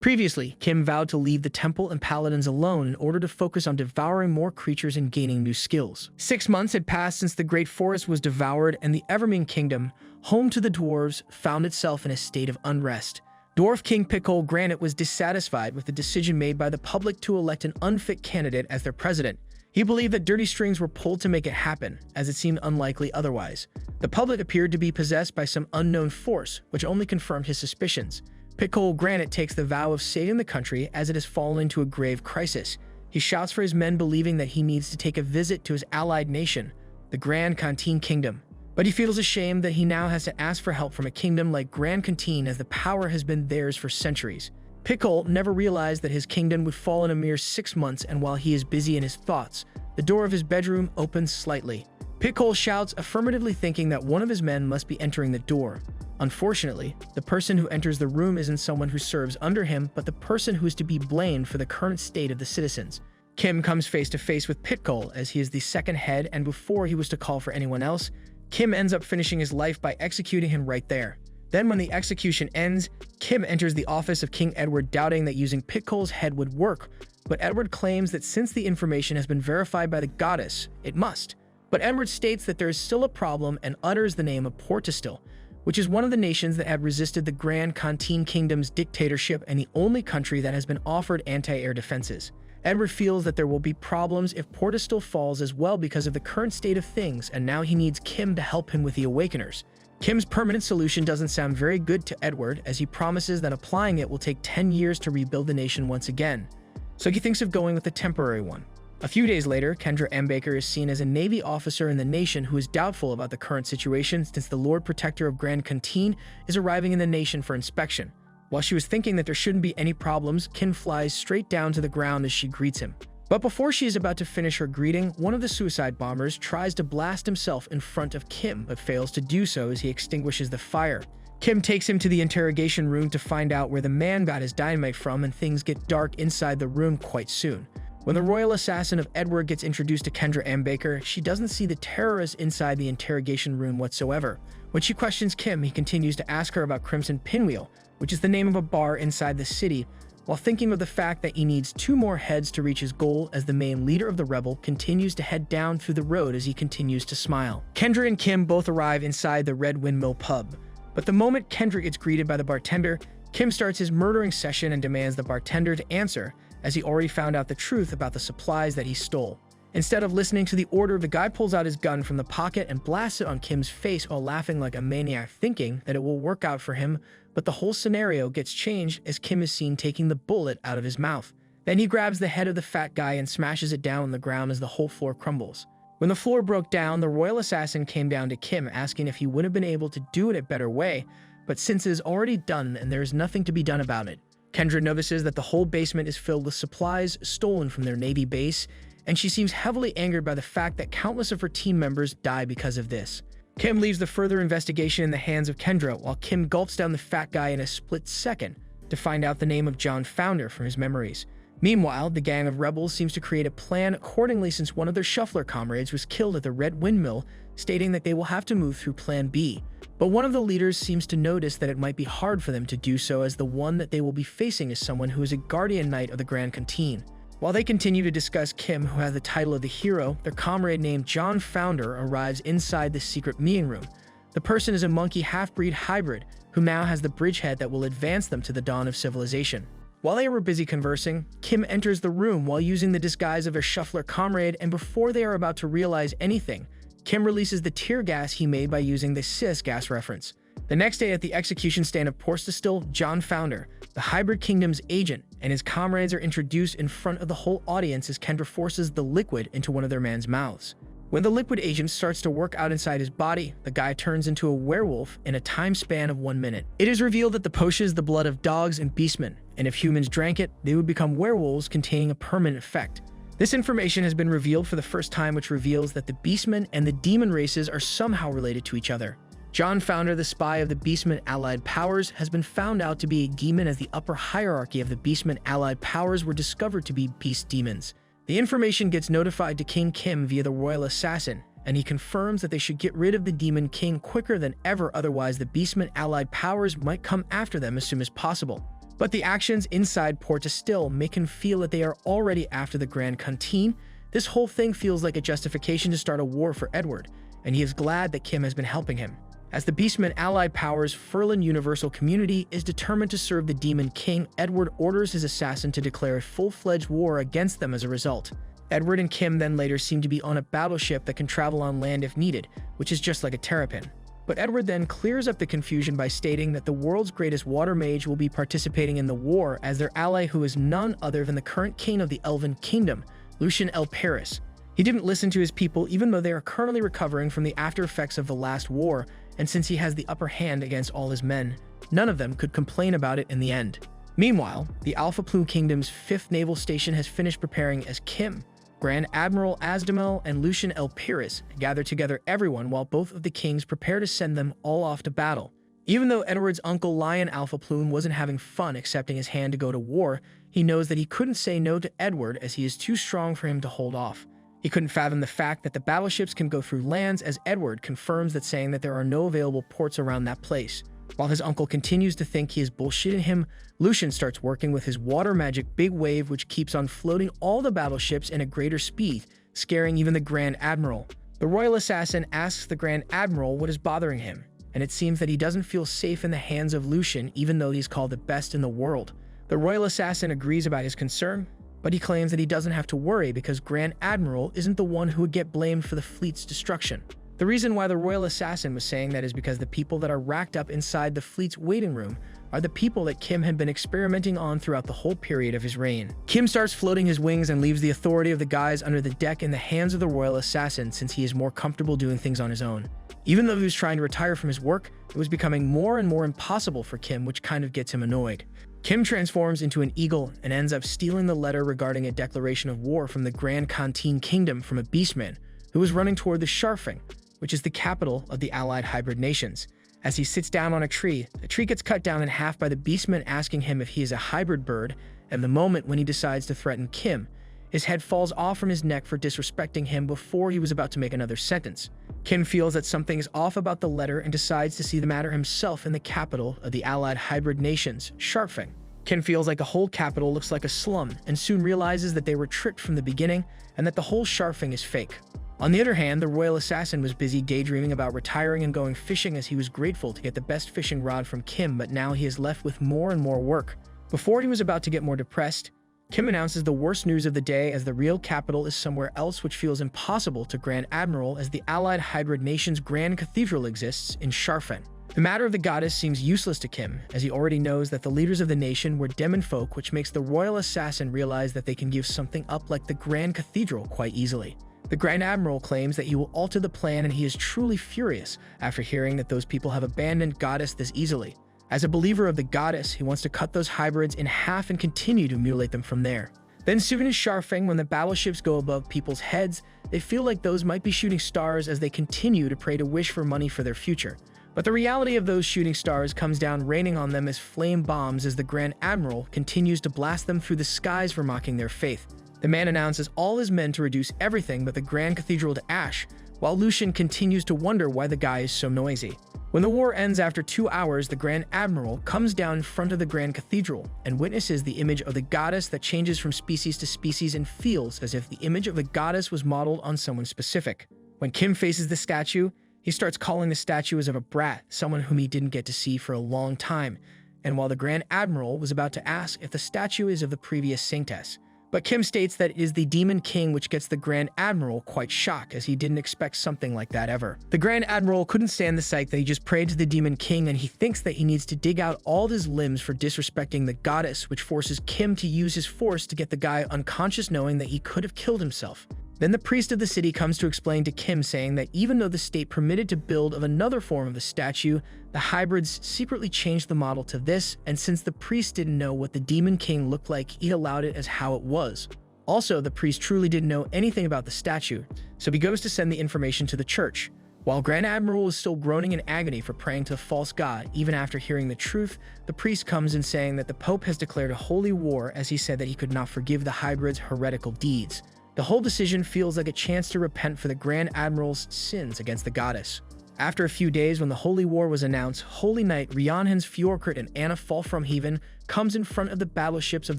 Previously, Kim vowed to leave the temple and paladins alone in order to focus on devouring more creatures and gaining new skills. 6 months had passed since the Great Forest was devoured, and the Evermean Kingdom, home to the dwarves, found itself in a state of unrest. Dwarf King Pickle Granite was dissatisfied with the decision made by the public to elect an unfit candidate as their president. He believed that dirty strings were pulled to make it happen, as it seemed unlikely otherwise. The public appeared to be possessed by some unknown force, which only confirmed his suspicions. Pickle Granite takes the vow of saving the country as it has fallen into a grave crisis. He shouts for his men, believing that he needs to take a visit to his allied nation, the Grand Canteen Kingdom. But he feels ashamed that he now has to ask for help from a kingdom like Grand Canteen, as the power has been theirs for centuries. Pickle never realized that his kingdom would fall in a mere 6 months, and while he is busy in his thoughts, the door of his bedroom opens slightly. Pickle shouts, affirmatively thinking that one of his men must be entering the door. Unfortunately, the person who enters the room isn't someone who serves under him, but the person who is to be blamed for the current state of the citizens. Kim comes face to face with Pickle, as he is the second head, and before he was to call for anyone else, Kim ends up finishing his life by executing him right there. Then when the execution ends, Kim enters the office of King Edward, doubting that using Pickle's head would work, but Edward claims that since the information has been verified by the goddess, it must. But Edward states that there is still a problem and utters the name of Portistil, which is one of the nations that had resisted the Grand Canteen Kingdom's dictatorship and the only country that has been offered anti-air defenses. Edward feels that there will be problems if Portistil falls as well because of the current state of things, and now he needs Kim to help him with the Awakeners. Kim's permanent solution doesn't sound very good to Edward, as he promises that applying it will take 10 years to rebuild the nation once again. So he thinks of going with the temporary one. A few days later, Kendra M. Baker is seen as a Navy officer in the nation who is doubtful about the current situation, since the Lord Protector of Grand Canteen is arriving in the nation for inspection. While she was thinking that there shouldn't be any problems, Kim flies straight down to the ground as she greets him. But before she is about to finish her greeting, one of the suicide bombers tries to blast himself in front of Kim, but fails to do so as he extinguishes the fire. Kim takes him to the interrogation room to find out where the man got his dynamite from, and things get dark inside the room quite soon. When the royal assassin of Edward gets introduced to Kendra M. Baker, she doesn't see the terrorist inside the interrogation room whatsoever. When she questions Kim, he continues to ask her about Crimson Pinwheel, which is the name of a bar inside the city, while thinking of the fact that he needs 2 more heads to reach his goal, as the main leader of the rebel continues to head down through the road as he continues to smile. Kendra and Kim both arrive inside the Red Windmill pub, but the moment Kendra gets greeted by the bartender, Kim starts his murdering session and demands the bartender to answer, as he already found out the truth about the supplies that he stole. Instead of listening to the order, the guy pulls out his gun from the pocket and blasts it on Kim's face while laughing like a maniac, thinking that it will work out for him, but the whole scenario gets changed as Kim is seen taking the bullet out of his mouth. Then he grabs the head of the fat guy and smashes it down on the ground as the whole floor crumbles. When the floor broke down, the royal assassin came down to Kim, asking if he would have been able to do it a better way, but since it is already done and there is nothing to be done about it. Kendra notices that the whole basement is filled with supplies stolen from their Navy base, and she seems heavily angered by the fact that countless of her team members die because of this. Kim leaves the further investigation in the hands of Kendra, while Kim gulps down the fat guy in a split second to find out the name of John Founder from his memories. Meanwhile, the gang of rebels seems to create a plan accordingly, since one of their shuffler comrades was killed at the Red Windmill, stating that they will have to move through Plan B. But one of the leaders seems to notice that it might be hard for them to do so, as the one that they will be facing is someone who is a guardian knight of the Grand Canteen. While they continue to discuss Kim, who has the title of the hero, their comrade named John Founder arrives inside the secret meeting room. The person is a monkey half-breed hybrid who now has the bridgehead that will advance them to the dawn of civilization. While they were busy conversing, Kim enters the room while using the disguise of her shuffler comrade, and before they are about to realize anything, Kim releases the tear gas he made by using the cis gas reference. The next day at the execution stand of Portistil, John Founder, the Hybrid Kingdom's agent, and his comrades are introduced in front of the whole audience as Kendra forces the liquid into one of their men's mouths. When the liquid agent starts to work out inside his body, the guy turns into a werewolf in a time span of 1 minute. It is revealed that the potion is the blood of dogs and beastmen, and if humans drank it, they would become werewolves, containing a permanent effect. This information has been revealed for the first time, which reveals that the beastmen and the demon races are somehow related to each other. John Founder, the spy of the Beastmen Allied Powers, has been found out to be a demon, as the upper hierarchy of the Beastmen Allied Powers were discovered to be beast demons. The information gets notified to King Kim via the royal assassin, and he confirms that they should get rid of the Demon King quicker than ever, otherwise the Beastmen Allied Powers might come after them as soon as possible. But the actions inside Porta still make him feel that they are already after the Grand Canteen. This whole thing feels like a justification to start a war for Edward, and he is glad that Kim has been helping him. As the Beastmen allied powers, Furlan Universal Community is determined to serve the Demon King. Edward orders his assassin to declare a full-fledged war against them as a result. Edward and Kim then later seem to be on a battleship that can travel on land if needed, which is just like a terrapin. But Edward then clears up the confusion by stating that the world's greatest water mage will be participating in the war as their ally, who is none other than the current king of the Elven Kingdom, Lucian L. Paris. He didn't listen to his people even though they are currently recovering from the after effects of the last war, and since he has the upper hand against all his men, none of them could complain about it in the end. Meanwhile, the Alpha Plume Kingdom's 5th naval station has finished preparing as Kim, Grand Admiral Asdamel, and Lucian L. Pyrrhus gather together everyone while both of the kings prepare to send them all off to battle. Even though Edward's uncle Lion Alpha Plume wasn't having fun accepting his hand to go to war, he knows that he couldn't say no to Edward as he is too strong for him to hold off. He couldn't fathom the fact that the battleships can go through lands, as Edward confirms that, saying that there are no available ports around that place. While his uncle continues to think he is bullshitting him, Lucian starts working with his water magic Big Wave, which keeps on floating all the battleships in a greater speed, scaring even the Grand Admiral. The Royal Assassin asks the Grand Admiral what is bothering him, and it seems that he doesn't feel safe in the hands of Lucian even though he's called the best in the world. The Royal Assassin agrees about his concern, but he claims that he doesn't have to worry because Grand Admiral isn't the one who would get blamed for the fleet's destruction. The reason why the Royal Assassin was saying that is because the people that are racked up inside the fleet's waiting room are the people that Kim had been experimenting on throughout the whole period of his reign. Kim starts floating his wings and leaves the authority of the guys under the deck in the hands of the Royal Assassin, since he is more comfortable doing things on his own. Even though he was trying to retire from his work, it was becoming more and more impossible for Kim, which kind of gets him annoyed. Kim transforms into an eagle and ends up stealing the letter regarding a declaration of war from the Grand Canteen Kingdom from a beastman who was running toward the Sharfing, which is the capital of the allied hybrid nations. As he sits down on a tree, the tree gets cut down in half by the beastman asking him if he is a hybrid bird, and the moment when he decides to threaten Kim, his head falls off from his neck for disrespecting him before he was about to make another sentence. Kim feels that something is off about the letter and decides to see the matter himself in the capital of the allied hybrid nations, Sharfing. Kim feels like the whole capital looks like a slum and soon realizes that they were tricked from the beginning and that the whole Sharfing is fake. On the other hand, the Royal Assassin was busy daydreaming about retiring and going fishing, as he was grateful to get the best fishing rod from Kim, but now he is left with more and more work. Before he was about to get more depressed, Kim announces the worst news of the day, as the real capital is somewhere else, which feels impossible to Grand Admiral, as the allied hybrid nation's Grand Cathedral exists in Sharfen. The matter of the goddess seems useless to Kim, as he already knows that the leaders of the nation were demon folk, which makes the Royal Assassin realize that they can give something up like the Grand Cathedral quite easily. The Grand Admiral claims that he will alter the plan, and he is truly furious after hearing that those people have abandoned goddess this easily. As a believer of the goddess, he wants to cut those hybrids in half and continue to mutilate them from there. Then soon as Sharfeng, when the battleships go above people's heads, they feel like those might be shooting stars as they continue to pray to wish for money for their future. But the reality of those shooting stars comes down raining on them as flame bombs, as the Grand Admiral continues to blast them through the skies for mocking their faith. The man announces all his men to reduce everything but the Grand Cathedral to ash, while Lucian continues to wonder why the guy is so noisy. When the war ends after 2 hours, the Grand Admiral comes down in front of the Grand Cathedral and witnesses the image of the goddess that changes from species to species and feels as if the image of the goddess was modeled on someone specific. When Kim faces the statue, he starts calling the statue as of a brat, someone whom he didn't get to see for a long time, and while the Grand Admiral was about to ask if the statue is of the previous saintess. But Kim states that it is the Demon King, which gets the Grand Admiral quite shocked, as he didn't expect something like that ever. The Grand Admiral couldn't stand the sight that he just prayed to the Demon King, and he thinks that he needs to dig out all his limbs for disrespecting the goddess, which forces Kim to use his force to get the guy unconscious, knowing that he could have killed himself. Then the priest of the city comes to explain to Kim, saying that even though the state permitted to build of another form of the statue, the hybrids secretly changed the model to this, and since the priest didn't know what the Demon King looked like, he allowed it as how it was. Also, the priest truly didn't know anything about the statue, so he goes to send the information to the church. While Grand Admiral is still groaning in agony for praying to the false god, even after hearing the truth, the priest comes in saying that the Pope has declared a holy war, as he said that he could not forgive the hybrids' heretical deeds. The whole decision feels like a chance to repent for the Grand Admiral's sins against the goddess. After a few days, when the Holy War was announced, Holy Knight Ryeonhan's Fjordkrit and Anna fall from heaven comes in front of the battleships of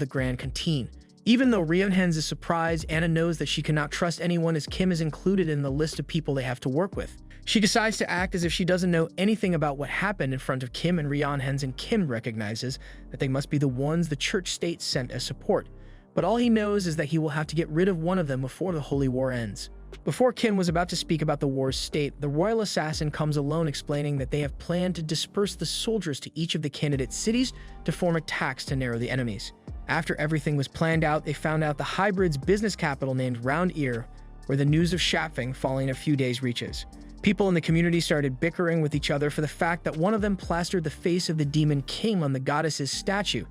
the Grand Canteen. Even though Ryeonhan's is surprised, Anna knows that she cannot trust anyone as Kim is included in the list of people they have to work with. She decides to act as if she doesn't know anything about what happened in front of Kim and Ryeonhan's, and Kim recognizes that they must be the ones the church state sent as support. But all he knows is that he will have to get rid of one of them before the Holy War ends. Before Kim was about to speak about the war's state, the royal assassin comes alone explaining that they have planned to disperse the soldiers to each of the candidate cities to form attacks to narrow the enemies. After everything was planned out, they found out the hybrid's business capital named Round Ear, where the news of Shapving falling a few days reaches. People in the community started bickering with each other for the fact that one of them plastered the face of the demon Kim on the goddess's statue,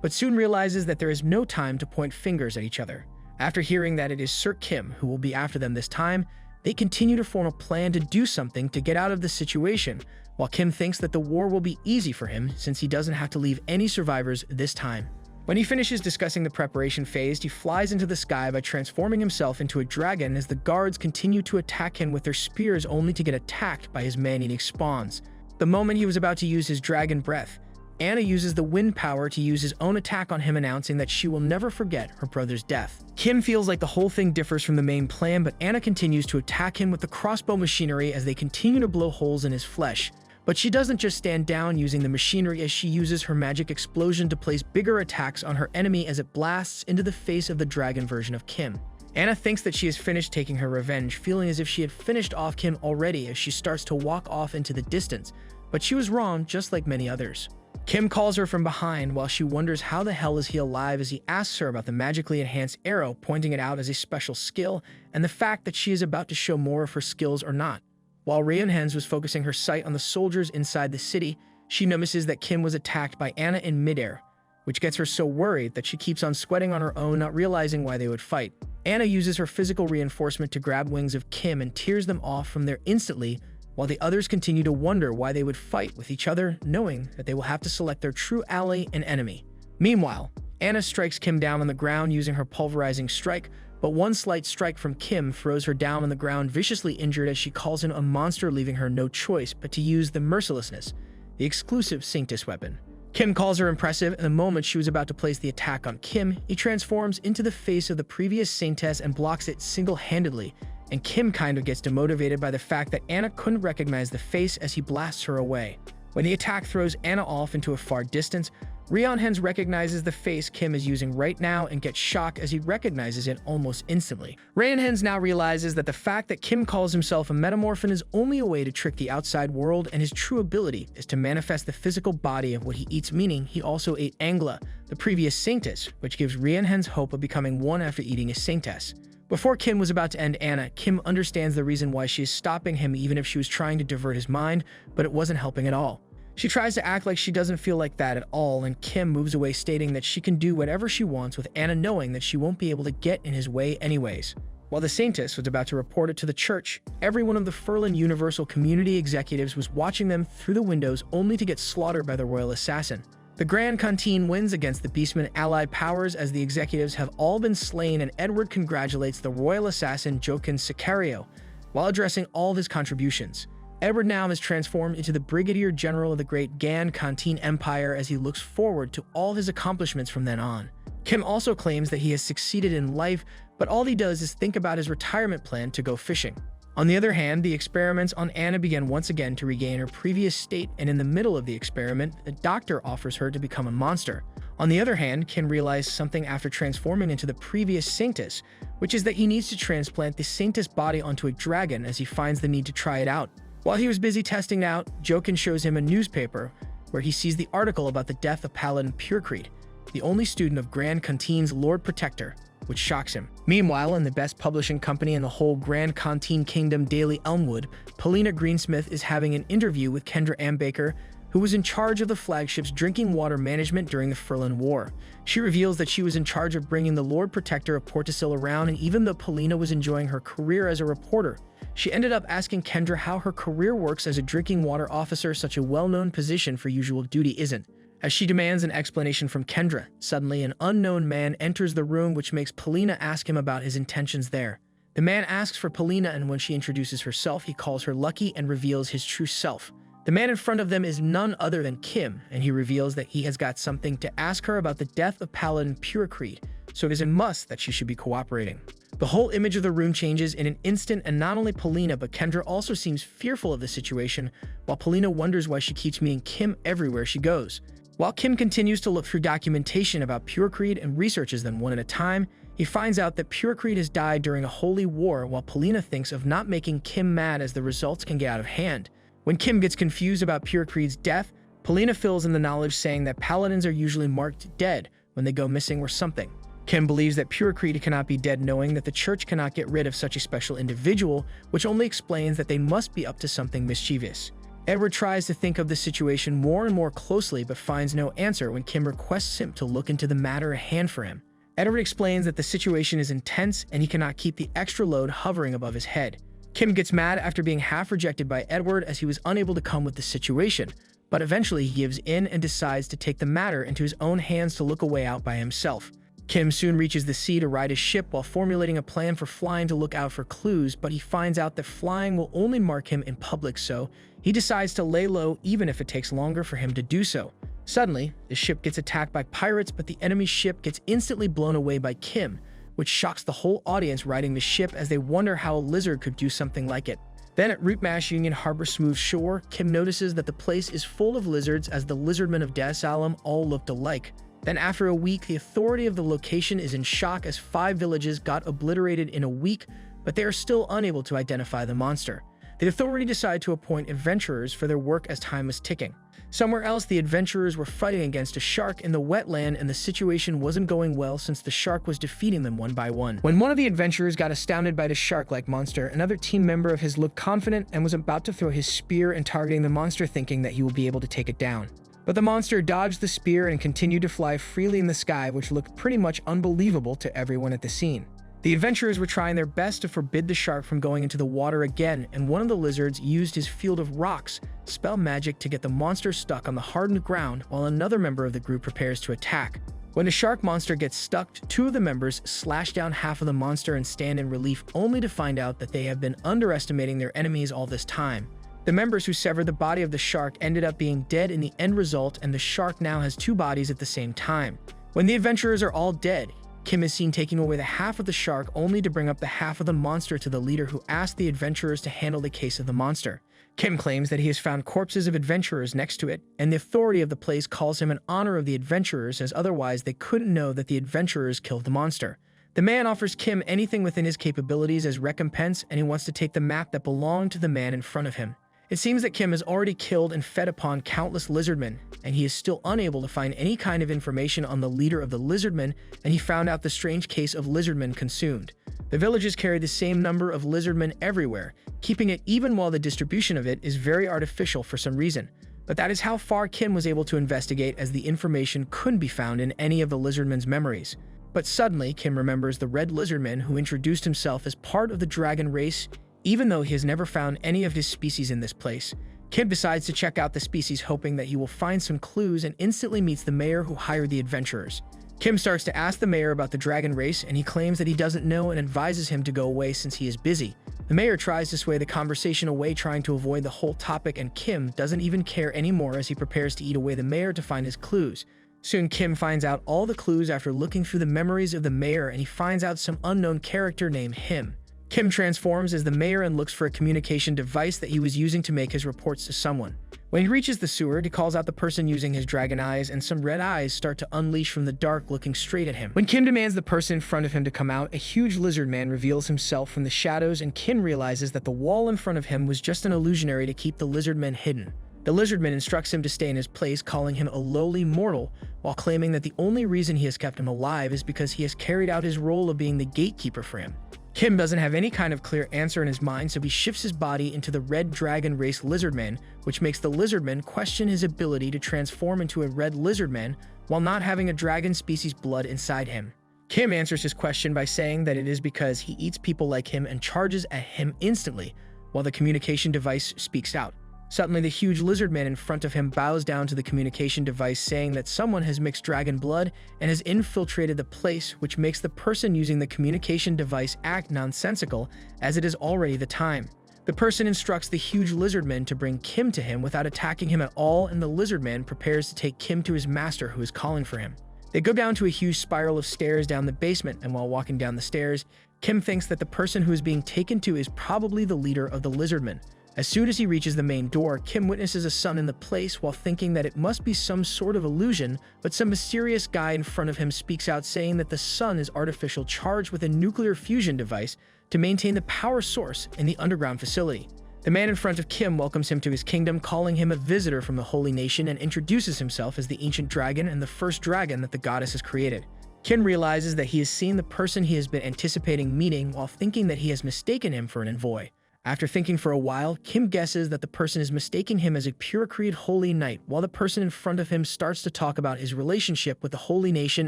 but soon realizes that there is no time to point fingers at each other. After hearing that it is Sir Kim who will be after them this time, they continue to form a plan to do something to get out of the situation, while Kim thinks that the war will be easy for him since he doesn't have to leave any survivors this time. When he finishes discussing the preparation phase, he flies into the sky by transforming himself into a dragon as the guards continue to attack him with their spears only to get attacked by his man-eating spawns. The moment he was about to use his dragon breath, Anna uses the wind power to use his own attack on him, announcing that she will never forget her brother's death. Kim feels like the whole thing differs from the main plan, but Anna continues to attack him with the crossbow machinery as they continue to blow holes in his flesh. But she doesn't just stand down using the machinery, as she uses her magic explosion to place bigger attacks on her enemy as it blasts into the face of the dragon version of Kim. Anna thinks that she has finished taking her revenge, feeling as if she had finished off Kim already as she starts to walk off into the distance, but she was wrong, just like many others. Kim calls her from behind while she wonders how the hell is he alive as he asks her about the magically enhanced arrow, pointing it out as a special skill and the fact that she is about to show more of her skills or not. While Ryeonhan's was focusing her sight on the soldiers inside the city, she notices that Kim was attacked by Anna in midair, which gets her so worried that she keeps on sweating on her own, not realizing why they would fight. Anna uses her physical reinforcement to grab wings of Kim and tears them off from there instantly, while the others continue to wonder why they would fight with each other, knowing that they will have to select their true ally and enemy. Meanwhile, Anna strikes Kim down on the ground using her pulverizing strike, but one slight strike from Kim throws her down on the ground, viciously injured as she calls him a monster, leaving her no choice but to use the mercilessness, the exclusive Sanctus weapon. Kim calls her impressive, and the moment she was about to place the attack on Kim, he transforms into the face of the previous Saintess and blocks it single-handedly, and Kim kind of gets demotivated by the fact that Anna couldn't recognize the face as he blasts her away. When the attack throws Anna off into a far distance, Ryeonhan's recognizes the face Kim is using right now and gets shocked as he recognizes it almost instantly. Ryeonhan's now realizes that the fact that Kim calls himself a metamorphin is only a way to trick the outside world, and his true ability is to manifest the physical body of what he eats, meaning he also ate Angla, the previous Saintess, which gives Ryeonhan's hope of becoming one after eating a Saintess. Before Kim was about to end Anna, Kim understands the reason why she is stopping him, even if she was trying to divert his mind, but it wasn't helping at all. She tries to act like she doesn't feel like that at all, and Kim moves away, stating that she can do whatever she wants, with Anna knowing that she won't be able to get in his way anyways. While the Saintess was about to report it to the church, every one of the Furlan Universal Community executives was watching them through the windows, only to get slaughtered by the royal assassin. The Grand Canteen wins against the Beastman allied powers as the executives have all been slain, and Edward congratulates the royal assassin Jokin Sicario while addressing all of his contributions. Edward now is transformed into the Brigadier General of the Great Gan Canteen Empire as he looks forward to all his accomplishments from then on. Kim also claims that he has succeeded in life, but all he does is think about his retirement plan to go fishing. On the other hand, the experiments on Anna begin once again to regain her previous state, and in the middle of the experiment, the doctor offers her to become a monster. On the other hand, Kim realizes something after transforming into the previous Saintess, which is that he needs to transplant the Saintess body onto a dragon as he finds the need to try it out. While he was busy testing out, Jokin shows him a newspaper where he sees the article about the death of Paladin Purecreed, the only student of Grand Canteen's Lord Protector, which shocks him. Meanwhile, in the best publishing company in the whole Grand Canteen Kingdom, Daily Elmwood, Polina Greensmith is having an interview with Kendra Ambaker, who was in charge of the flagship's drinking water management during the Furlan War. She reveals that she was in charge of bringing the Lord Protector of Portisil around, and even though Polina was enjoying her career as a reporter, she ended up asking Kendra how her career works as a drinking water officer, such a well-known position for usual duty isn't. As she demands an explanation from Kendra, suddenly an unknown man enters the room, which makes Polina ask him about his intentions there. The man asks for Polina, and when she introduces herself, he calls her Lucky and reveals his true self. The man in front of them is none other than Kim, and he reveals that he has got something to ask her about the death of Paladin Puricreed, so it is a must that she should be cooperating. The whole image of the room changes in an instant, and not only Polina but Kendra also seems fearful of the situation, while Polina wonders why she keeps meeting Kim everywhere she goes. While Kim continues to look through documentation about Puricreed and researches them one at a time, he finds out that Puricreed has died during a holy war, while Polina thinks of not making Kim mad as the results can get out of hand. When Kim gets confused about Puricreed's death, Polina fills in the knowledge, saying that paladins are usually marked dead when they go missing or something. Kim believes that Puricreed cannot be dead, knowing that the church cannot get rid of such a special individual, which only explains that they must be up to something mischievous. Edward tries to think of the situation more and more closely but finds no answer when Kim requests him to look into the matter at hand for him. Edward explains that the situation is intense and he cannot keep the extra load hovering above his head. Kim gets mad after being half rejected by Edward as he was unable to come with the situation, but eventually he gives in and decides to take the matter into his own hands to look a way out by himself. Kim soon reaches the sea to ride his ship while formulating a plan for flying to look out for clues, but he finds out that flying will only mark him in public, so he decides to lay low even if it takes longer for him to do so. Suddenly, the ship gets attacked by pirates, but the enemy ship gets instantly blown away by Kim, which shocks the whole audience riding the ship as they wonder how a lizard could do something like it. Then at Rootmash Union Harbor Smooth Shore, Kim notices that the place is full of lizards as the lizardmen of Des Salem all looked alike. Then after a week, the authority of the location is in shock as 5 villages got obliterated in a week, but they are still unable to identify the monster. The authority decided to appoint adventurers for their work as time was ticking. Somewhere else, the adventurers were fighting against a shark in the wetland, and the situation wasn't going well since the shark was defeating them one by one. When one of the adventurers got astounded by the shark-like monster, another team member of his looked confident and was about to throw his spear and targeting the monster, thinking that he will be able to take it down. But the monster dodged the spear and continued to fly freely in the sky, which looked pretty much unbelievable to everyone at the scene. The adventurers were trying their best to forbid the shark from going into the water again, and one of the lizards used his field of rocks, spell magic, to get the monster stuck on the hardened ground, while another member of the group prepares to attack. When the shark monster gets stuck, 2 of the members slash down half of the monster and stand in relief, only to find out that they have been underestimating their enemies all this time. The members who severed the body of the shark ended up being dead in the end result, and the shark now has 2 bodies at the same time. When the adventurers are all dead, Kim is seen taking away the half of the shark, only to bring up the half of the monster to the leader, who asked the adventurers to handle the case of the monster. Kim claims that he has found corpses of adventurers next to it, and the authority of the place calls him in honor of the adventurers, as otherwise they couldn't know that the adventurers killed the monster. The man offers Kim anything within his capabilities as recompense, and he wants to take the map that belonged to the man in front of him. It seems that Kim has already killed and fed upon countless lizardmen, and he is still unable to find any kind of information on the leader of the lizardmen, and he found out the strange case of lizardmen consumed. The villages carry the same number of lizardmen everywhere, keeping it even while the distribution of it is very artificial for some reason. But that is how far Kim was able to investigate, as the information couldn't be found in any of the lizardmen's memories. But suddenly, Kim remembers the red lizardman who introduced himself as part of the dragon race, even though he has never found any of his species in this place. Kim decides to check out the species, hoping that he will find some clues, and instantly meets the mayor who hired the adventurers. Kim starts to ask the mayor about the dragon race, and he claims that he doesn't know and advises him to go away since he is busy. The mayor tries to sway the conversation away, trying to avoid the whole topic, and Kim doesn't even care anymore as he prepares to eat away the mayor to find his clues. Soon Kim finds out all the clues after looking through the memories of the mayor, and he finds out some unknown character named Him. Kim transforms as the mayor and looks for a communication device that he was using to make his reports to someone. When he reaches the sewer, he calls out the person using his dragon eyes, and some red eyes start to unleash from the dark, looking straight at him. When Kim demands the person in front of him to come out, a huge lizard man reveals himself from the shadows, and Kim realizes that the wall in front of him was just an illusionary to keep the lizard man hidden. The lizardman instructs him to stay in his place, calling him a lowly mortal, while claiming that the only reason he has kept him alive is because he has carried out his role of being the gatekeeper for him. Kim doesn't have any kind of clear answer in his mind, so he shifts his body into the red dragon race lizardman, which makes the lizardman question his ability to transform into a red lizardman while not having a dragon species blood inside him. Kim answers his question by saying that it is because he eats people like him and charges at him instantly, while the communication device speaks out. Suddenly, the huge lizard man in front of him bows down to the communication device, saying that someone has mixed dragon blood and has infiltrated the place, which makes the person using the communication device act nonsensical, as it is already the time. The person instructs the huge lizard man to bring Kim to him without attacking him at all, and the lizard man prepares to take Kim to his master, who is calling for him. They go down to a huge spiral of stairs down the basement, and while walking down the stairs, Kim thinks that the person who is being taken to is probably the leader of the lizardmen. As soon as he reaches the main door, Kim witnesses a sun in the place while thinking that it must be some sort of illusion, but some mysterious guy in front of him speaks out saying that the sun is artificial, charged with a nuclear fusion device to maintain the power source in the underground facility. The man in front of Kim welcomes him to his kingdom, calling him a visitor from the Holy Nation, and introduces himself as the ancient dragon and the first dragon that the goddess has created. Kim realizes that he has seen the person he has been anticipating meeting while thinking that he has mistaken him for an envoy. After thinking for a while, Kim guesses that the person is mistaking him as a pure-creed holy knight, while the person in front of him starts to talk about his relationship with the Holy Nation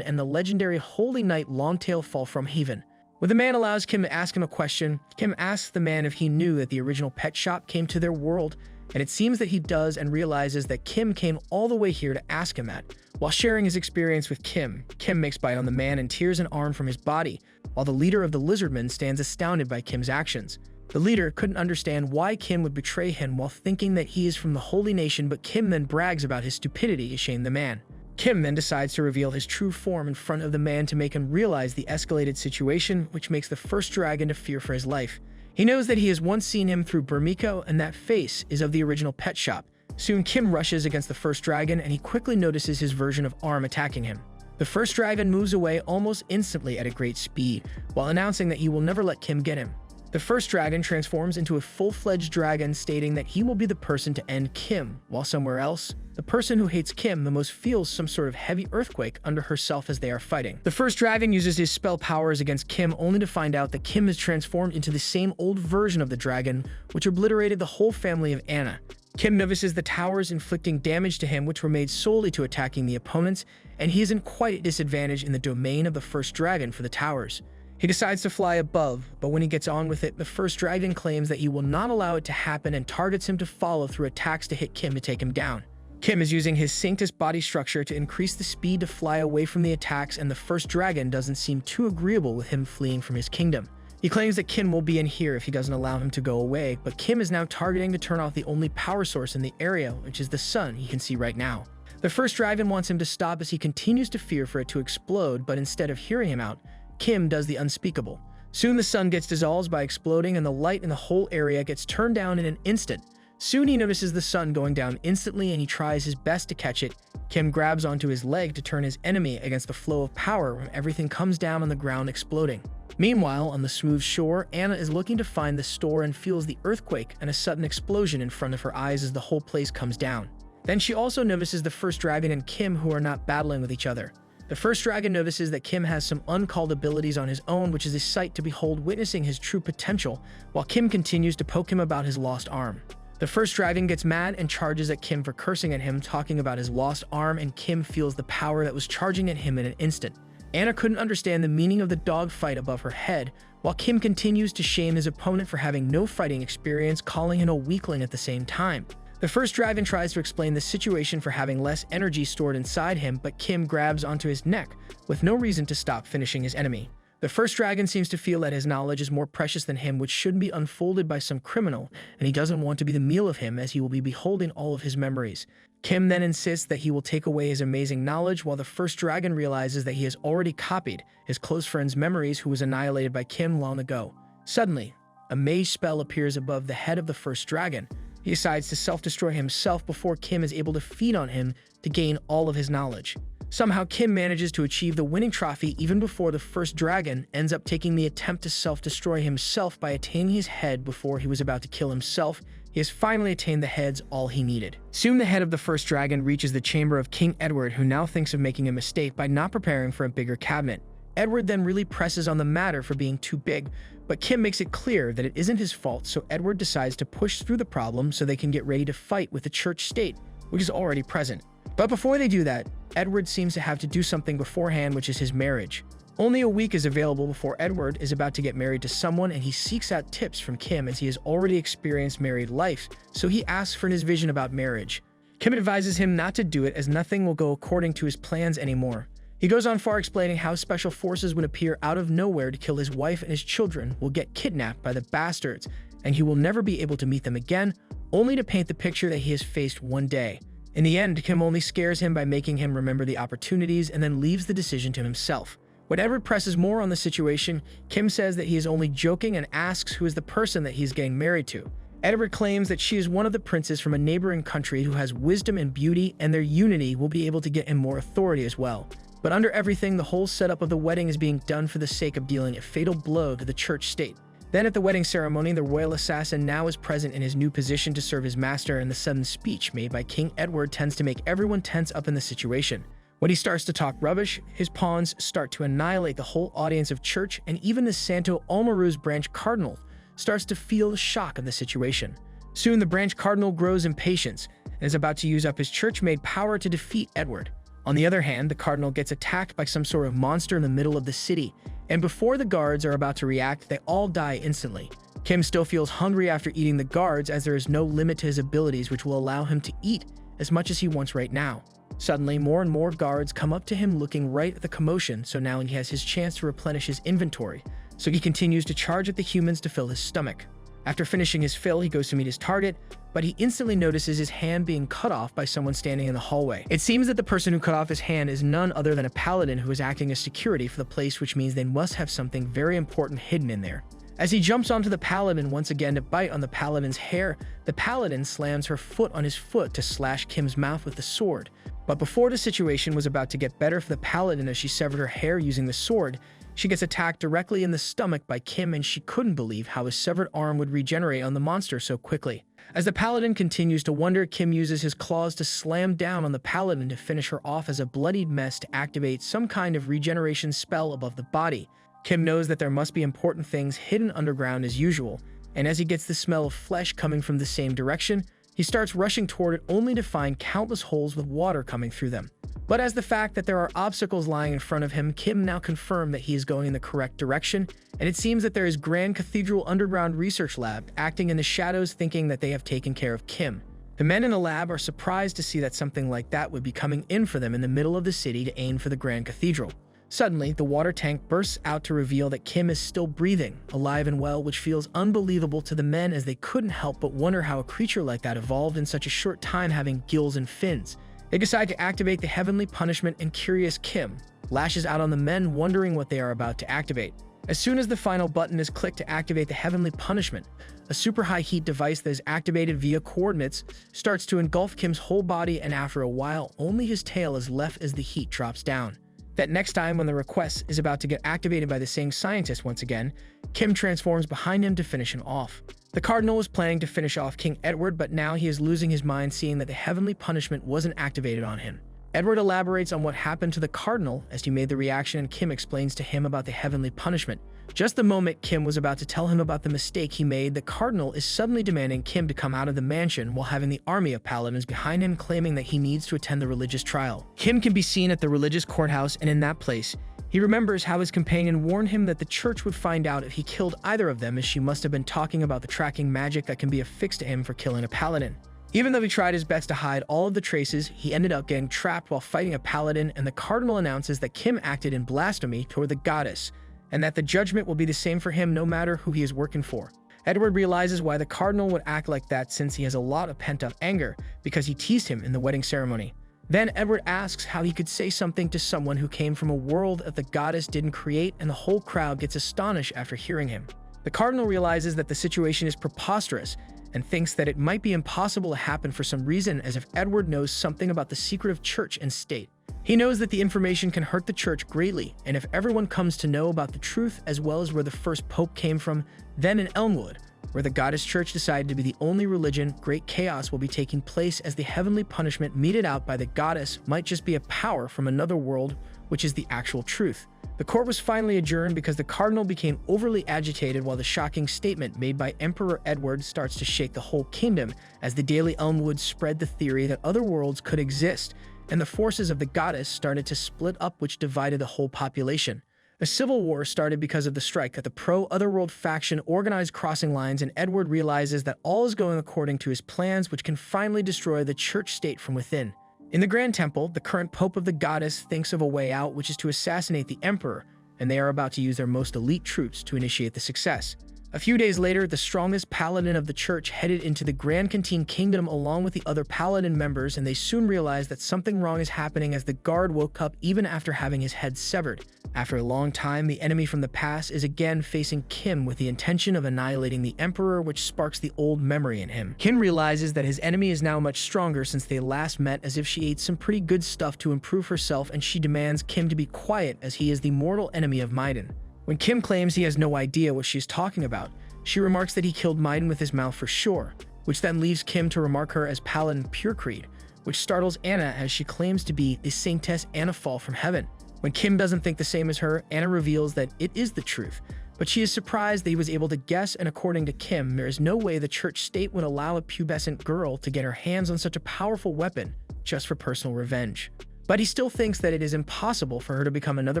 and the legendary holy knight Longtail Fall from Haven. When the man allows Kim to ask him a question, Kim asks the man if he knew that the original pet shop came to their world, and it seems that he does, and realizes that Kim came all the way here to ask him that. While sharing his experience with Kim, Kim makes bite on the man and tears an arm from his body, while the leader of the lizardmen stands astounded by Kim's actions. The leader couldn't understand why Kim would betray him while thinking that he is from the Holy Nation, but Kim then brags about his stupidity to shame the man. Kim then decides to reveal his true form in front of the man to make him realize the escalated situation, which makes the first dragon to fear for his life. He knows that he has once seen him through Burmiko, and that face is of the original pet shop. Soon Kim rushes against the first dragon, and he quickly notices his version of Arm attacking him. The first dragon moves away almost instantly at a great speed, while announcing that he will never let Kim get him. The first dragon transforms into a full-fledged dragon, stating that he will be the person to end Kim, while somewhere else, the person who hates Kim the most feels some sort of heavy earthquake under herself as they are fighting. The first dragon uses his spell powers against Kim, only to find out that Kim is transformed into the same old version of the dragon, which obliterated the whole family of Anna. Kim notices the towers inflicting damage to him, which were made solely to attacking the opponents, and he is in quite a disadvantage in the domain of the first dragon for the towers. He decides to fly above, but when he gets on with it, the first dragon claims that he will not allow it to happen and targets him to follow through attacks to hit Kim to take him down. Kim is using his Sanctus body structure to increase the speed to fly away from the attacks, and the first dragon doesn't seem too agreeable with him fleeing from his kingdom. He claims that Kim will be in here if he doesn't allow him to go away, but Kim is now targeting to turn off the only power source in the area, which is the sun he can see right now. The first dragon wants him to stop as he continues to fear for it to explode, but instead of hearing him out, Kim does the unspeakable. Soon the sun gets dissolved by exploding, and the light in the whole area gets turned down in an instant. Soon he notices the sun going down instantly, and he tries his best to catch it. Kim grabs onto his leg to turn his enemy against the flow of power when everything comes down on the ground exploding. Meanwhile, on the smooth shore, Anna is looking to find the store and feels the earthquake and a sudden explosion in front of her eyes as the whole place comes down. Then she also notices the first dragon and Kim, who are not battling with each other. The first dragon notices that Kim has some uncalled abilities on his own, which is a sight to behold, witnessing his true potential, while Kim continues to poke him about his lost arm. The first dragon gets mad and charges at Kim for cursing at him, talking about his lost arm, and Kim feels the power that was charging at him in an instant. Anna couldn't understand the meaning of the dog fight above her head, while Kim continues to shame his opponent for having no fighting experience, calling him a weakling at the same time. The first dragon tries to explain the situation for having less energy stored inside him, but Kim grabs onto his neck, with no reason to stop finishing his enemy. The first dragon seems to feel that his knowledge is more precious than him, which shouldn't be unfolded by some criminal, and he doesn't want to be the meal of him, as he will be beholding all of his memories. Kim then insists that he will take away his amazing knowledge, while the first dragon realizes that he has already copied his close friend's memories, who was annihilated by Kim long ago. Suddenly, a mage spell appears above the head of the first dragon. He decides to self-destroy himself before Kim is able to feed on him to gain all of his knowledge. Somehow, Kim manages to achieve the winning trophy even before the first dragon ends up taking the attempt to self-destroy himself by attaining his head before he was about to kill himself. He has finally attained the heads all he needed. Soon the head of the first dragon reaches the chamber of King Edward, who now thinks of making a mistake by not preparing for a bigger cabinet. Edward then really presses on the matter for being too big, but Kim makes it clear that it isn't his fault, so Edward decides to push through the problem so they can get ready to fight with the church state, which is already present. But before they do that, Edward seems to have to do something beforehand, which is his marriage. Only a week is available before Edward is about to get married to someone, and he seeks out tips from Kim as he has already experienced married life, so he asks for his vision about marriage. Kim advises him not to do it as nothing will go according to his plans anymore. He goes on far explaining how special forces would appear out of nowhere to kill his wife and his children, will get kidnapped by the bastards, and he will never be able to meet them again, only to paint the picture that he has faced one day. In the end, Kim only scares him by making him remember the opportunities and then leaves the decision to himself. When Edward presses more on the situation, Kim says that he is only joking and asks who is the person that he is getting married to. Edward claims that she is one of the princes from a neighboring country who has wisdom and beauty, and their unity will be able to get him more authority as well. But under everything, the whole setup of the wedding is being done for the sake of dealing a fatal blow to the church state. Then at the wedding ceremony, the royal assassin now is present in his new position to serve his master, and the sudden speech made by King Edward tends to make everyone tense up in the situation. When he starts to talk rubbish, his pawns start to annihilate the whole audience of church, and even the Santo Almaru's branch cardinal starts to feel the shock of the situation. Soon the branch cardinal grows impatient and is about to use up his church-made power to defeat Edward. On the other hand, the cardinal gets attacked by some sort of monster in the middle of the city, and before the guards are about to react, they all die instantly. Kim still feels hungry after eating the guards, as there is no limit to his abilities, which will allow him to eat as much as he wants right now. Suddenly, more and more guards come up to him looking right at the commotion, so now he has his chance to replenish his inventory. So he continues to charge at the humans to fill his stomach. After finishing his fill, he goes to meet his target, but he instantly notices his hand being cut off by someone standing in the hallway. It seems that the person who cut off his hand is none other than a paladin who is acting as security for the place, which means they must have something very important hidden in there. As he jumps onto the paladin once again to bite on the paladin's hair, the paladin slams her foot on his foot to slash Kim's mouth with the sword. But before the situation was about to get better for the paladin as she severed her hair using the sword, she gets attacked directly in the stomach by Kim, and she couldn't believe how his severed arm would regenerate on the monster so quickly. As the paladin continues to wonder, Kim uses his claws to slam down on the paladin to finish her off as a bloodied mess to activate some kind of regeneration spell above the body. Kim knows that there must be important things hidden underground as usual, and as he gets the smell of flesh coming from the same direction, he starts rushing toward it only to find countless holes with water coming through them. But as the fact that there are obstacles lying in front of him, Kim now confirmed that he is going in the correct direction, and it seems that there is Grand Cathedral Underground Research Lab acting in the shadows, thinking that they have taken care of Kim. The men in the lab are surprised to see that something like that would be coming in for them in the middle of the city to aim for the Grand Cathedral. Suddenly, the water tank bursts out to reveal that Kim is still breathing, alive and well, which feels unbelievable to the men, as they couldn't help but wonder how a creature like that evolved in such a short time, having gills and fins. They decide to activate the heavenly punishment, and curious Kim lashes out on the men, wondering what they are about to activate. As soon as the final button is clicked to activate the heavenly punishment, a super high heat device that is activated via coordinates starts to engulf Kim's whole body, and after a while, only his tail is left as the heat drops down. That next time, when the request is about to get activated by the same scientist once again, Kim transforms behind him to finish him off. The cardinal was planning to finish off King Edward, but now he is losing his mind seeing that the heavenly punishment wasn't activated on him. Edward elaborates on what happened to the cardinal as he made the reaction, and Kim explains to him about the heavenly punishment. Just the moment Kim was about to tell him about the mistake he made, the cardinal is suddenly demanding Kim to come out of the mansion while having the army of paladins behind him, claiming that he needs to attend the religious trial. Kim can be seen at the religious courthouse, and in that place, he remembers how his companion warned him that the church would find out if he killed either of them, as she must have been talking about the tracking magic that can be affixed to him for killing a paladin. Even though he tried his best to hide all of the traces, he ended up getting trapped while fighting a paladin, and the cardinal announces that Kim acted in blasphemy toward the goddess, and that the judgment will be the same for him no matter who he is working for. Edward realizes why the cardinal would act like that, since he has a lot of pent-up anger because he teased him in the wedding ceremony. Then Edward asks how he could say something to someone who came from a world that the goddess didn't create, and the whole crowd gets astonished after hearing him. The cardinal realizes that the situation is preposterous and thinks that it might be impossible to happen for some reason, as if Edward knows something about the secret of church and state. He knows that the information can hurt the church greatly, and if everyone comes to know about the truth as well as where the first pope came from, then in Elmwood, where the goddess church decided to be the only religion, great chaos will be taking place, as the heavenly punishment meted out by the goddess might just be a power from another world, which is the actual truth. The court was finally adjourned because the cardinal became overly agitated, while the shocking statement made by Emperor Edward starts to shake the whole kingdom, as the Daily Elmwood spread the theory that other worlds could exist, and the forces of the goddess started to split up, which divided the whole population. A civil war started because of the strike that the pro-Otherworld faction organized crossing lines, and Edward realizes that all is going according to his plans, which can finally destroy the church state from within. In the Grand Temple, the current Pope of the Goddess thinks of a way out, which is to assassinate the Emperor, and they are about to use their most elite troops to initiate the success. A few days later, the strongest paladin of the church headed into the Grand Canteen Kingdom along with the other paladin members, and they soon realized that something wrong is happening as the guard woke up even after having his head severed. After a long time, the enemy from the past is again facing Kim with the intention of annihilating the Emperor, which sparks the old memory in him. Kim realizes that his enemy is now much stronger since they last met, as if she ate some pretty good stuff to improve herself, and she demands Kim to be quiet as he is the mortal enemy of Maiden. When Kim claims he has no idea what she is talking about, she remarks that he killed Maiden with his mouth for sure, which then leaves Kim to remark her as Paladin Pure Creed, which startles Anna as she claims to be the Saintess Anna fall from heaven. When Kim doesn't think the same as her, Anna reveals that it is the truth, but she is surprised that he was able to guess, and according to Kim, there is no way the church state would allow a pubescent girl to get her hands on such a powerful weapon just for personal revenge. But he still thinks that it is impossible for her to become another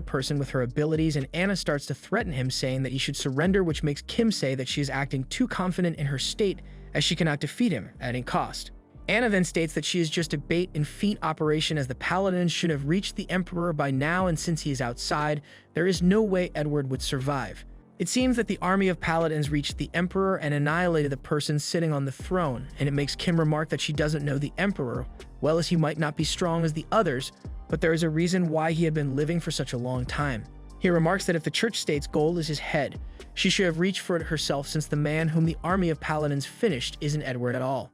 person with her abilities, and Anna starts to threaten him, saying that he should surrender, which makes Kim say that she is acting too confident in her state as she cannot defeat him at any cost. Anna then states that she is just a bait and feat operation, as the paladins should have reached the Emperor by now, and since he is outside, there is no way Edward would survive. It seems that the army of paladins reached the Emperor and annihilated the person sitting on the throne, and it makes Kim remark that she doesn't know the Emperor, well, as he might not be strong as the others, but there is a reason why he had been living for such a long time. He remarks that if the church state's goal is his head, she should have reached for it herself, since the man whom the army of paladins finished isn't Edward at all.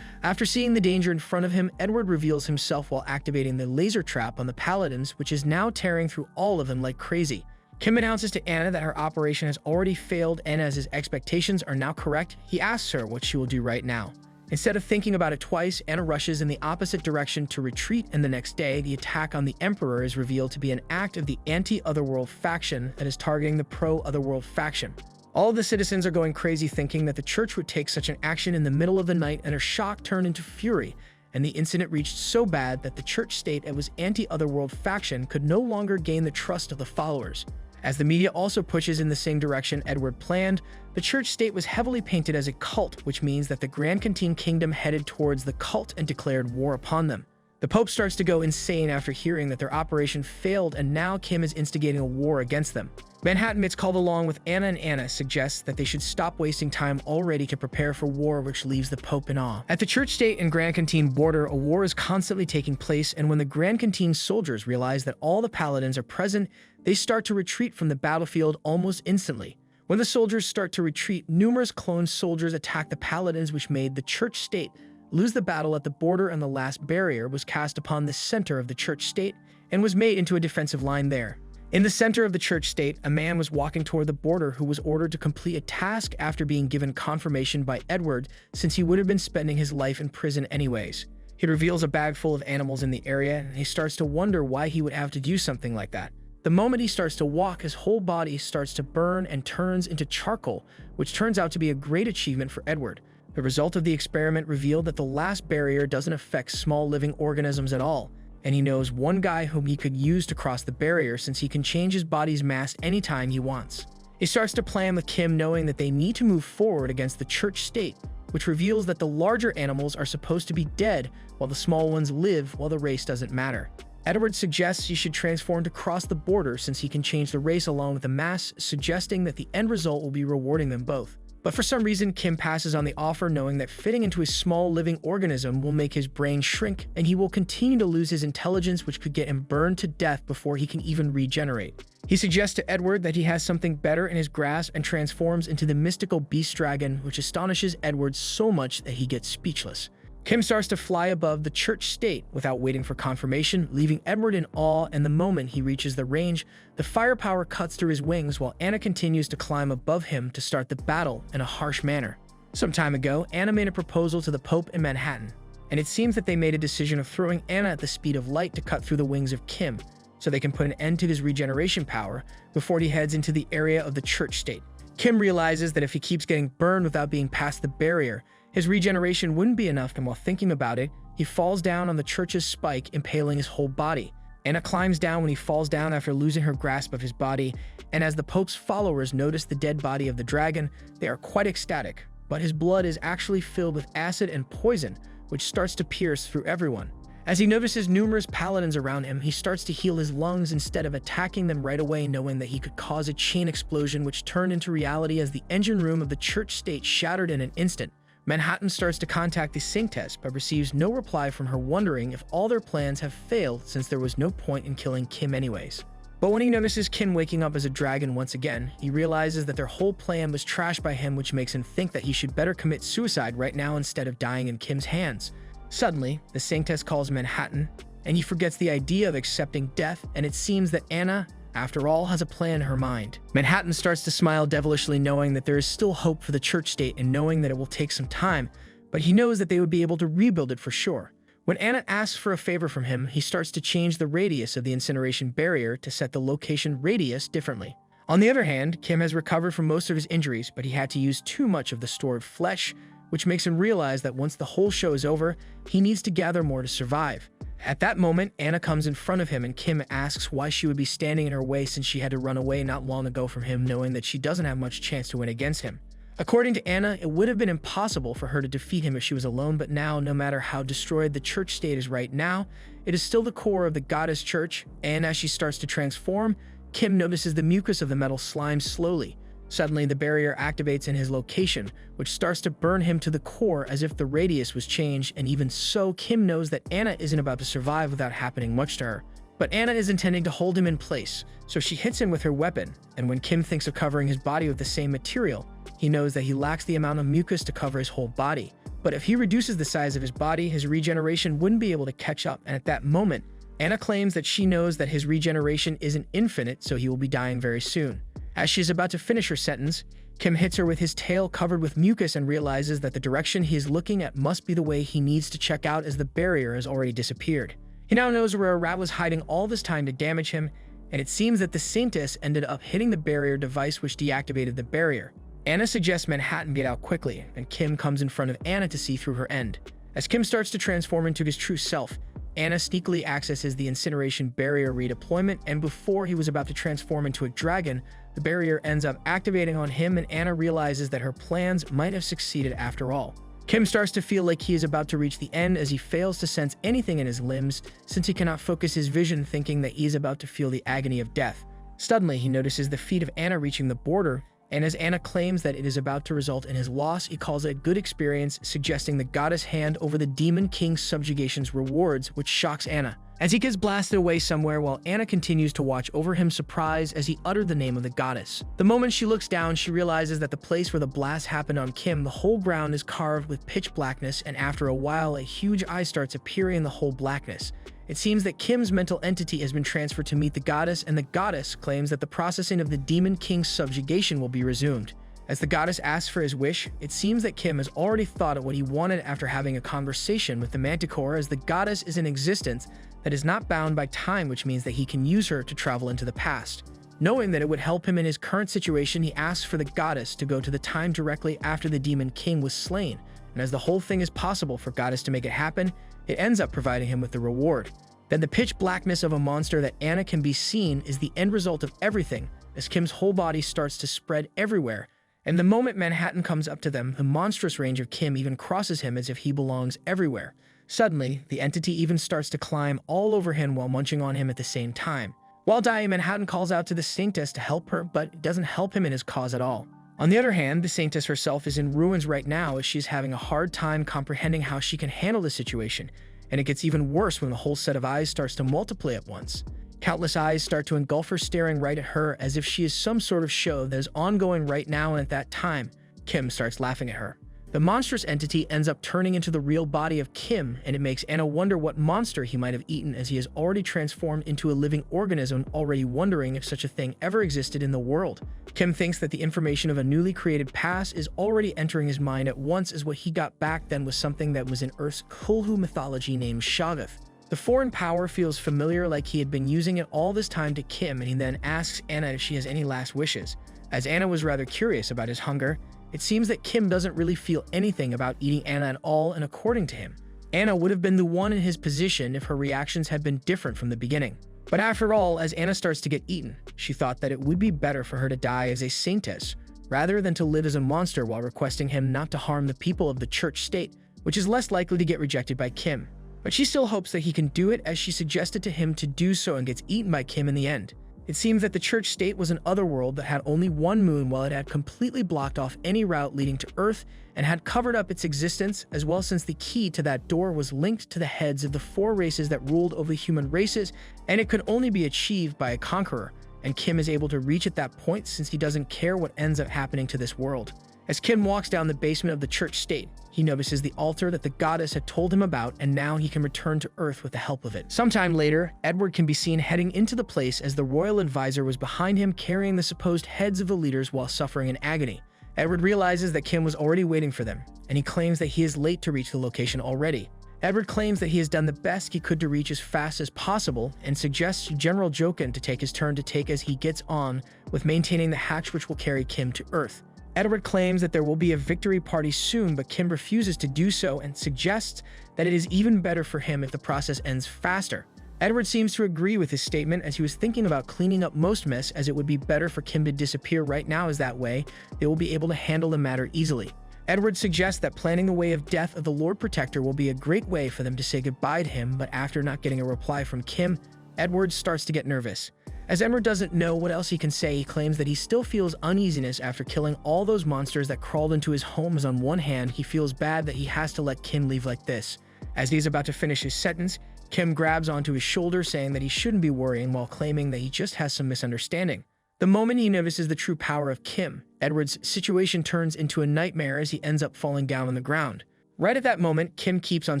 After seeing the danger in front of him, Edward reveals himself while activating the laser trap on the paladins, which is now tearing through all of them like crazy. Kim announces to Anna that her operation has already failed, and as his expectations are now correct, he asks her what she will do right now. Instead of thinking about it twice, Anna rushes in the opposite direction to retreat, and the next day, the attack on the Emperor is revealed to be an act of the anti-Otherworld faction that is targeting the pro-Otherworld faction. All of the citizens are going crazy, thinking that the church would take such an action in the middle of the night, and are shocked turned into fury, and the incident reached so bad that the church state that was anti-Otherworld faction could no longer gain the trust of the followers. As the media also pushes in the same direction Edward planned, the church state was heavily painted as a cult, which means that the Grand Canteen Kingdom headed towards the cult and declared war upon them. The Pope starts to go insane after hearing that their operation failed, and now Kim is instigating a war against them. Manhattan gets called along with Anna, and Anna suggests that they should stop wasting time already to prepare for war, which leaves the Pope in awe. At the church state and Grand Canteen border, a war is constantly taking place, and when the Grand Canteen soldiers realize that all the paladins are present, they start to retreat from the battlefield almost instantly. When the soldiers start to retreat, numerous clone soldiers attack the paladins, which made the church state lose the battle at the border, and the last barrier was cast upon the center of the church state and was made into a defensive line there. In the center of the church state, a man was walking toward the border who was ordered to complete a task after being given confirmation by Edward, since he would have been spending his life in prison anyways. He reveals a bag full of animals in the area, and he starts to wonder why he would have to do something like that. The moment he starts to walk, his whole body starts to burn and turns into charcoal, which turns out to be a great achievement for Edward. The result of the experiment revealed that the last barrier doesn't affect small living organisms at all, and he knows one guy whom he could use to cross the barrier, since he can change his body's mass anytime he wants. He starts to plan with Kim, knowing that they need to move forward against the church state, which reveals that the larger animals are supposed to be dead while the small ones live, while the race doesn't matter. Edward suggests he should transform to cross the border, since he can change the race along with the mass, suggesting that the end result will be rewarding them both. But for some reason, Kim passes on the offer, knowing that fitting into a small living organism will make his brain shrink, and he will continue to lose his intelligence, which could get him burned to death before he can even regenerate. He suggests to Edward that he has something better in his grasp and transforms into the mystical beast dragon, which astonishes Edward so much that he gets speechless. Kim starts to fly above the church state without waiting for confirmation, leaving Edward in awe, and the moment he reaches the range, the firepower cuts through his wings while Anna continues to climb above him to start the battle in a harsh manner. Some time ago, Anna made a proposal to the Pope in Manhattan, and it seems that they made a decision of throwing Anna at the speed of light to cut through the wings of Kim, so they can put an end to his regeneration power before he heads into the area of the church state. Kim realizes that if he keeps getting burned without being past the barrier, his regeneration wouldn't be enough, and while thinking about it, he falls down on the church's spike, impaling his whole body. Anna climbs down when he falls down after losing her grasp of his body, and as the Pope's followers notice the dead body of the dragon, they are quite ecstatic. But his blood is actually filled with acid and poison, which starts to pierce through everyone. As he notices numerous paladins around him, he starts to heal his lungs instead of attacking them right away, knowing that he could cause a chain explosion which turned into reality as the engine room of the church state shattered in an instant. Manhattan starts to contact the Sanctess, but receives no reply from her, wondering if all their plans have failed since there was no point in killing Kim anyways. But when he notices Kim waking up as a dragon once again, he realizes that their whole plan was trashed by him, which makes him think that he should better commit suicide right now instead of dying in Kim's hands. Suddenly, the Sanctess calls Manhattan, and he forgets the idea of accepting death, and it seems that Anna, after all, has a plan in her mind. Manhattan starts to smile devilishly, knowing that there is still hope for the church state and knowing that it will take some time, but he knows that they would be able to rebuild it for sure. When Anna asks for a favor from him, he starts to change the radius of the incineration barrier to set the location radius differently. On the other hand, Kim has recovered from most of his injuries, but he had to use too much of the stored flesh, which makes him realize that once the whole show is over, he needs to gather more to survive. At that moment, Anna comes in front of him and Kim asks why she would be standing in her way since she had to run away not long ago from him, knowing that she doesn't have much chance to win against him. According to Anna, it would have been impossible for her to defeat him if she was alone, but now, no matter how destroyed the church state is right now, it is still the core of the goddess church, and as she starts to transform, Kim notices the mucus of the metal slime slowly. Suddenly, the barrier activates in his location, which starts to burn him to the core as if the radius was changed, and even so, Kim knows that Anna isn't about to survive without happening much to her. But Anna is intending to hold him in place, so she hits him with her weapon, and when Kim thinks of covering his body with the same material, he knows that he lacks the amount of mucus to cover his whole body. But if he reduces the size of his body, his regeneration wouldn't be able to catch up, and at that moment, Anna claims that she knows that his regeneration isn't infinite, so he will be dying very soon. As she is about to finish her sentence, Kim hits her with his tail covered with mucus and realizes that the direction he is looking at must be the way he needs to check out, as the barrier has already disappeared. He now knows where a rat was hiding all this time to damage him, and it seems that the Sanctess ended up hitting the barrier device which deactivated the barrier. Anna suggests Manhattan get out quickly, and Kim comes in front of Anna to see through her end. As Kim starts to transform into his true self, Anna sneakily accesses the incineration barrier redeployment, and before he was about to transform into a dragon, the barrier ends up activating on him, and Anna realizes that her plans might have succeeded after all. Kim starts to feel like he is about to reach the end as he fails to sense anything in his limbs since he cannot focus his vision, thinking that he is about to feel the agony of death. Suddenly, he notices the feet of Anna reaching the border, and as Anna claims that it is about to result in his loss, he calls it a good experience, suggesting the goddess hand over the Demon King's subjugation's rewards, which shocks Anna. As he gets blasted away somewhere while Anna continues to watch over him, surprised as he uttered the name of the goddess. The moment she looks down, she realizes that the place where the blast happened on Kim, the whole ground is carved with pitch blackness, and after a while, a huge eye starts appearing in the whole blackness. It seems that Kim's mental entity has been transferred to meet the goddess, and the goddess claims that the processing of the Demon King's subjugation will be resumed. As the goddess asks for his wish, it seems that Kim has already thought of what he wanted after having a conversation with the Manticore, as the goddess is an existence that is not bound by time, which means that he can use her to travel into the past. Knowing that it would help him in his current situation, he asks for the goddess to go to the time directly after the Demon King was slain, and as the whole thing is possible for goddess to make it happen, it ends up providing him with the reward. Then the pitch blackness of a monster that Anna can be seen is the end result of everything, as Kim's whole body starts to spread everywhere, and the moment Manhattan comes up to them, the monstrous range of Kim even crosses him as if he belongs everywhere. Suddenly, the entity even starts to climb all over him while munching on him at the same time. While dying, Manhattan calls out to the Sanctess to help her, but it doesn't help him in his cause at all. On the other hand, the Sanctess herself is in ruins right now as she's having a hard time comprehending how she can handle the situation, and it gets even worse when the whole set of eyes starts to multiply at once. Countless eyes start to engulf her, staring right at her as if she is some sort of show that is ongoing right now, and at that time, Kim starts laughing at her. The monstrous entity ends up turning into the real body of Kim, and it makes Anna wonder what monster he might have eaten, as he has already transformed into a living organism, already wondering if such a thing ever existed in the world. Kim thinks that the information of a newly created past is already entering his mind at once, as what he got back then was something that was in Earth's Kulhu mythology named Shagath. The foreign power feels familiar, like he had been using it all this time to Kim, and he then asks Anna if she has any last wishes. As Anna was rather curious about his hunger, it seems that Kim doesn't really feel anything about eating Anna at all, and according to him, Anna would have been the one in his position if her reactions had been different from the beginning. But after all, as Anna starts to get eaten, she thought that it would be better for her to die as a saintess, rather than to live as a monster while requesting him not to harm the people of the church state, which is less likely to get rejected by Kim. But she still hopes that he can do it, as she suggested to him to do so and gets eaten by Kim in the end. It seems that the church state was an otherworld that had only one moon, while it had completely blocked off any route leading to Earth and had covered up its existence as well, since the key to that door was linked to the heads of the 4 races that ruled over the human races, and it could only be achieved by a conqueror, and Kim is able to reach at that point since he doesn't care what ends up happening to this world. As Kim walks down the basement of the church state, he notices the altar that the goddess had told him about, and now he can return to Earth with the help of it. Sometime later, Edward can be seen heading into the place as the royal advisor was behind him carrying the supposed heads of the leaders while suffering in agony. Edward realizes that Kim was already waiting for them, and he claims that he is late to reach the location already. Edward claims that he has done the best he could to reach as fast as possible and suggests General Jokin to take his turn to take as he gets on with maintaining the hatch which will carry Kim to Earth. Edward claims that there will be a victory party soon, but Kim refuses to do so and suggests that it is even better for him if the process ends faster. Edward seems to agree with his statement, as he was thinking about cleaning up most mess, as it would be better for Kim to disappear right now, as that way they will be able to handle the matter easily. Edward suggests that planning the way of death of the Lord Protector will be a great way for them to say goodbye to him, but after not getting a reply from Kim, Edward starts to get nervous. As Edward doesn't know what else he can say, he claims that he still feels uneasiness after killing all those monsters that crawled into his home, as on one hand, he feels bad that he has to let Kim leave like this. As he's about to finish his sentence, Kim grabs onto his shoulder, saying that he shouldn't be worrying, while claiming that he just has some misunderstanding. The moment he notices the true power of Kim, Edward's situation turns into a nightmare as he ends up falling down on the ground. Right at that moment, Kim keeps on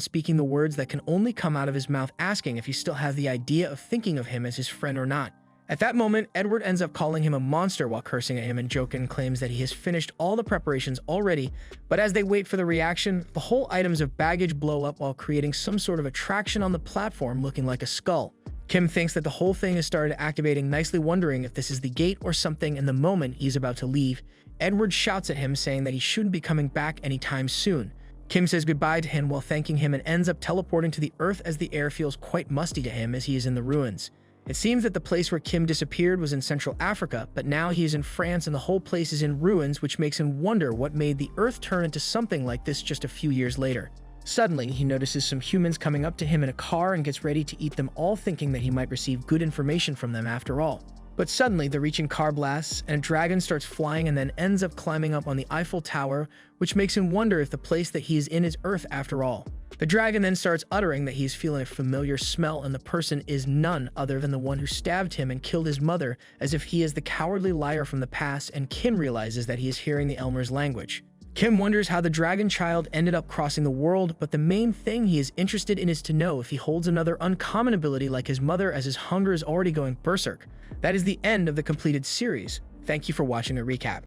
speaking the words that can only come out of his mouth, asking if he still has the idea of thinking of him as his friend or not. At that moment, Edward ends up calling him a monster while cursing at him, and Jokin claims that he has finished all the preparations already, but as they wait for the reaction, the whole items of baggage blow up while creating some sort of attraction on the platform looking like a skull. Kim thinks that the whole thing has started activating, nicely wondering if this is the gate or something, and the moment he's about to leave, Edward shouts at him, saying that he shouldn't be coming back anytime soon. Kim says goodbye to him while thanking him and ends up teleporting to the Earth, as the air feels quite musty to him as he is in the ruins. It seems that the place where Kim disappeared was in Central Africa, but now he is in France and the whole place is in ruins, which makes him wonder what made the Earth turn into something like this just a few years later. Suddenly, he notices some humans coming up to him in a car and gets ready to eat them all, thinking that he might receive good information from them after all. But suddenly, the reaching car blasts, and a dragon starts flying and then ends up climbing up on the Eiffel Tower, which makes him wonder if the place that he is in is Earth after all. The dragon then starts uttering that he is feeling a familiar smell, and the person is none other than the one who stabbed him and killed his mother, as if he is the cowardly liar from the past, and Kim realizes that he is hearing the Elmer's language. Kim wonders how the dragon child ended up crossing the world, but the main thing he is interested in is to know if he holds another uncommon ability like his mother, as his hunger is already going berserk. That is the end of the completed series. Thank you for watching the recap.